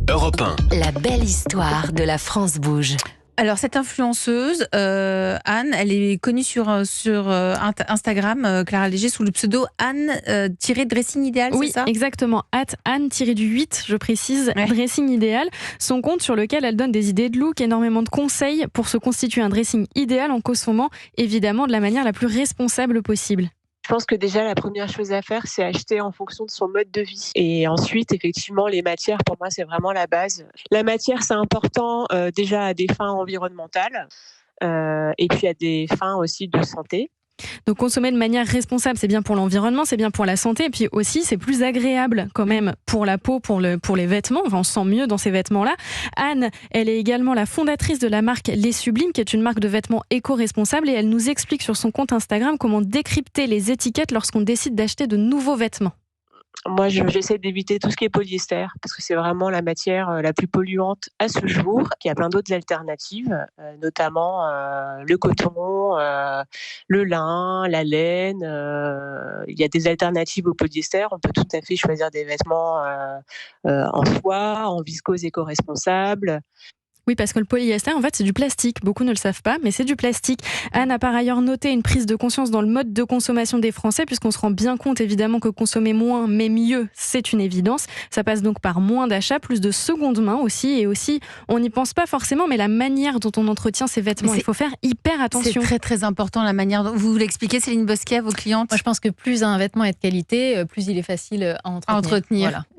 Europe 1. La belle histoire de la France bouge. Alors, cette influenceuse, Anne, elle est connue sur Instagram, Clara Léger, sous le pseudo Anne-Dressing Idéal, Oui, c'est ça ? exactement. @Anne-8, je précise, Ouais. Dressing Idéal. Son compte sur lequel elle donne des idées de look, énormément de conseils pour se constituer un dressing idéal en consommant évidemment de la manière la plus responsable possible. Je pense que déjà, la première chose à faire, c'est acheter en fonction de son mode de vie. Et ensuite, effectivement, les matières, pour moi, c'est vraiment la base. La matière, c'est important déjà à des fins environnementales et puis à des fins aussi de santé. Donc consommer de manière responsable, c'est bien pour l'environnement, c'est bien pour la santé, et puis aussi c'est plus agréable quand même pour la peau, pour les vêtements. Enfin, on se sent mieux dans ces vêtements-là. Anne, elle est également la fondatrice de la marque Les Sublimes, qui est une marque de vêtements éco-responsables, et elle nous explique sur son compte Instagram comment décrypter les étiquettes lorsqu'on décide d'acheter de nouveaux vêtements. Moi, j'essaie d'éviter tout ce qui est polyester parce que c'est vraiment la matière la plus polluante à ce jour. Il y a plein d'autres alternatives, notamment le coton, le lin, la laine. Il y a des alternatives au polyester. On peut tout à fait choisir des vêtements en soie, en viscose éco-responsable. Oui, parce que le polyester, en fait, c'est du plastique. Beaucoup ne le savent pas, mais c'est du plastique. Anne a par ailleurs noté une prise de conscience dans le mode de consommation des Français, puisqu'on se rend bien compte, évidemment, que consommer moins, mais mieux, c'est une évidence. Ça passe donc par moins d'achats, plus de seconde main aussi. Et aussi, on n'y pense pas forcément, mais la manière dont on entretient ses vêtements, il faut faire hyper attention. C'est très, très important, la manière dont vous l'expliquez, Céline Bosquet, à vos clientes. Moi, je pense que plus un vêtement est de qualité, plus il est facile à entretenir. À entretenir. Voilà.